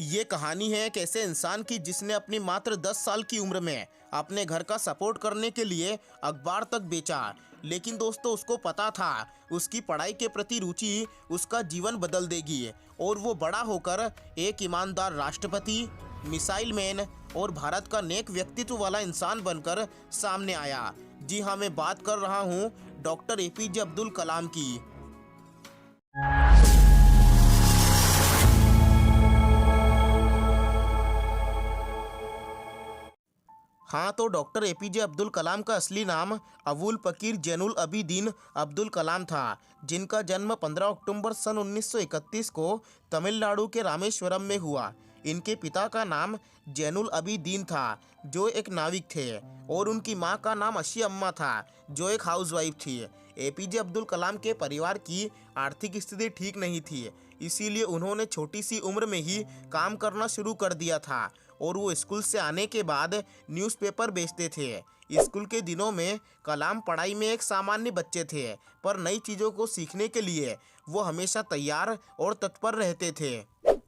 ये कहानी है एक ऐसे इंसान की जिसने अपनी मात्र 10 साल की उम्र में अपने घर का सपोर्ट करने के लिए अखबार तक बेचा। लेकिन दोस्तों, उसको पता था उसकी पढ़ाई के प्रति रुचि उसका जीवन बदल देगी और वो बड़ा होकर एक ईमानदार राष्ट्रपति, मिसाइल मैन और भारत का नेक व्यक्तित्व वाला इंसान बनकर सामने आया। जी हाँ, मैं बात कर रहा हूँ डॉक्टर एपीजे अब्दुल कलाम की। हाँ, तो डॉक्टर एपीजे अब्दुल कलाम का असली नाम अवुल पकीर जैनुल अबिदीन अब्दुल कलाम था, जिनका जन्म 15 अक्टूबर सन 1931 को तमिलनाडु के रामेश्वरम में हुआ। इनके पिता का नाम जैनुल अबिदीन था, जो एक नाविक थे, और उनकी मां का नाम अशी अम्मा था, जो एक हाउसवाइफ थी। एपीजे अब्दुल कलाम के परिवार की आर्थिक स्थिति ठीक नहीं थी, इसीलिए उन्होंने छोटी सी उम्र में ही काम करना शुरू कर दिया था और वो स्कूल से आने के बाद न्यूज़पेपर बेचते थे। स्कूल के दिनों में कलाम पढ़ाई में एक सामान्य बच्चे थे, पर नई चीज़ों को सीखने के लिए वो हमेशा तैयार और तत्पर रहते थे।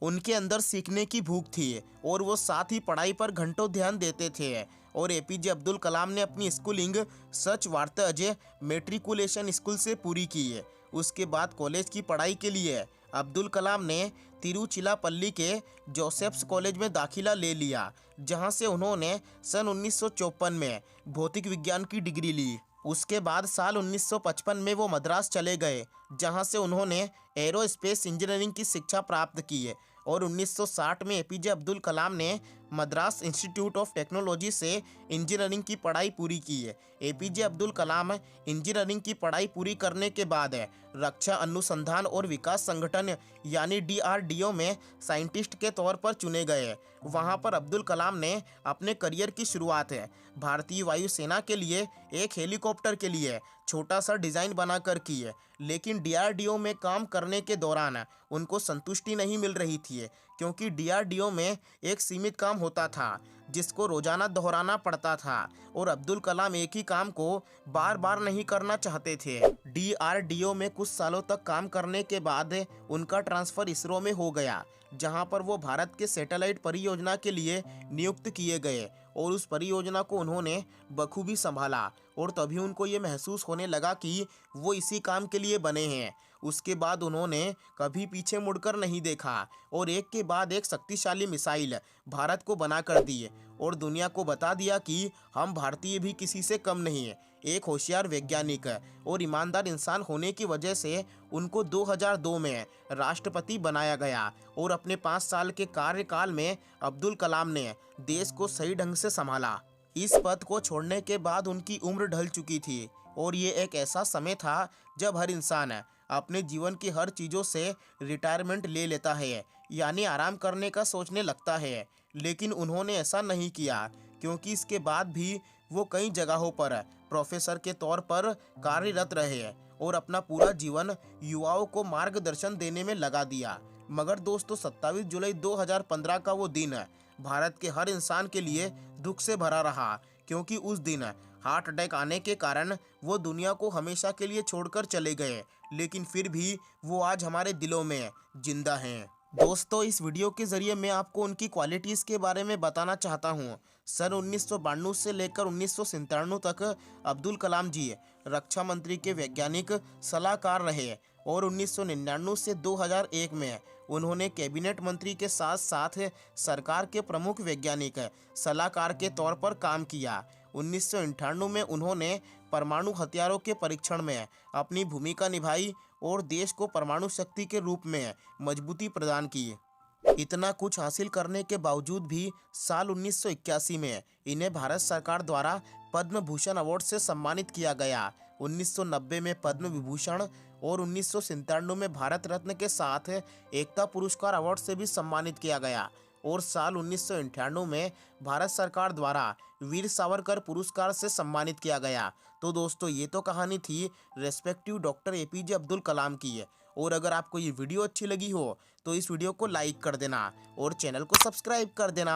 उनके अंदर सीखने की भूख थी और वो साथ ही पढ़ाई पर घंटों ध्यान देते थे। और एपीजे अब्दुल कलाम ने अपनी स्कूलिंग सच वार्ताज मेट्रिकुलेशन स्कूल से पूरी की। उसके बाद कॉलेज की पढ़ाई के लिए अब्दुल कलाम ने तिरुचिरापल्ली के जोसेफ्स कॉलेज में दाखिला ले लिया, जहां से उन्होंने सन 1954 में भौतिक विज्ञान की डिग्री ली। उसके बाद साल 1955 में वो मद्रास चले गए, जहां से उन्होंने एरोस्पेस इंजीनियरिंग की शिक्षा प्राप्त की और 1960 में एपीजे अब्दुल कलाम ने मद्रास इंस्टीट्यूट ऑफ टेक्नोलॉजी से इंजीनियरिंग की पढ़ाई पूरी की है। एपीजे अब्दुल कलाम इंजीनियरिंग की पढ़ाई पूरी करने के बाद रक्षा अनुसंधान और विकास संगठन यानी DRDO में साइंटिस्ट के तौर पर चुने गए। वहां पर अब्दुल कलाम ने अपने करियर की शुरुआत भारतीय वायुसेना के लिए एक हेलीकॉप्टर के लिए छोटा सा डिज़ाइन बनाकर की है। लेकिन DRDO में काम करने के दौरान उनको संतुष्टि नहीं मिल रही थी, क्योंकि DRDO में एक सीमित काम होता था जिसको रोजाना दोहराना पड़ता था और अब्दुल कलाम एक ही काम को बार बार नहीं करना चाहते थे। DRDO में कुछ सालों तक काम करने के बाद उनका ट्रांसफ़र इसरो में हो गया, जहां पर वो भारत के सैटेलाइट परियोजना के लिए नियुक्त किए गए और उस परियोजना को उन्होंने बखूबी संभाला और तभी उनको ये महसूस होने लगा कि वो इसी काम के लिए बने हैं। उसके बाद उन्होंने कभी पीछे मुड़कर नहीं देखा और एक के बाद एक शक्तिशाली मिसाइल भारत को बना कर दी और दुनिया को बता दिया कि हम भारतीय भी किसी से कम नहीं है। एक होशियार वैज्ञानिक और ईमानदार इंसान होने की वजह से उनको 2002 में राष्ट्रपति बनाया गया और अपने 5 साल के कार्यकाल में अब्दुल कलाम ने देश को सही ढंग से संभाला। इस पद को छोड़ने के बाद उनकी उम्र ढल चुकी थी और ये एक ऐसा समय था जब हर इंसान अपने जीवन की हर चीज़ों से रिटायरमेंट ले लेता है, यानी आराम करने का सोचने लगता है। लेकिन उन्होंने ऐसा नहीं किया, क्योंकि इसके बाद भी वो कई जगहों पर प्रोफेसर के तौर पर कार्यरत रहे और अपना पूरा जीवन युवाओं को मार्गदर्शन देने में लगा दिया। मगर दोस्तों, 27 जुलाई 2015 का वो दिन भारत के हर इंसान के लिए दुख से भरा रहा, क्योंकि उस दिन हार्ट अटैक आने के कारण वो दुनिया को हमेशा के लिए छोड़कर चले गए। लेकिन फिर भी वो आज हमारे दिलों में जिंदा हैं। दोस्तों, इस वीडियो के जरिए मैं आपको उनकी क्वालिटीज़ के बारे में बताना चाहता हूँ। सन 1992 से लेकर 1997 तक अब्दुल कलाम जी रक्षा मंत्री के वैज्ञानिक सलाहकार रहे और 1999 से 2001 में उन्होंने कैबिनेट मंत्री के साथ साथ सरकार के प्रमुख वैज्ञानिक सलाहकार के तौर पर काम किया। 1998 में उन्होंने परमाणु हथियारों के परीक्षण में अपनी भूमिका निभाई और देश को परमाणु शक्ति के रूप में मजबूती प्रदान की। इतना कुछ हासिल करने के बावजूद भी साल 1981 में इन्हें भारत सरकार द्वारा पद्म भूषण अवार्ड से सम्मानित किया गया। 1990 में पद्म विभूषण और 1997 में भारत रत्न के साथ एकता पुरस्कार अवार्ड से भी सम्मानित किया गया और साल 1998 में भारत सरकार द्वारा वीर सावरकर पुरस्कार से सम्मानित किया गया। तो दोस्तों, ये तो कहानी थी respective doctor APJ Abdul Kalam की और अगर आपको ये वीडियो अच्छी लगी हो तो इस वीडियो को लाइक कर देना और चैनल को सब्सक्राइब कर देना।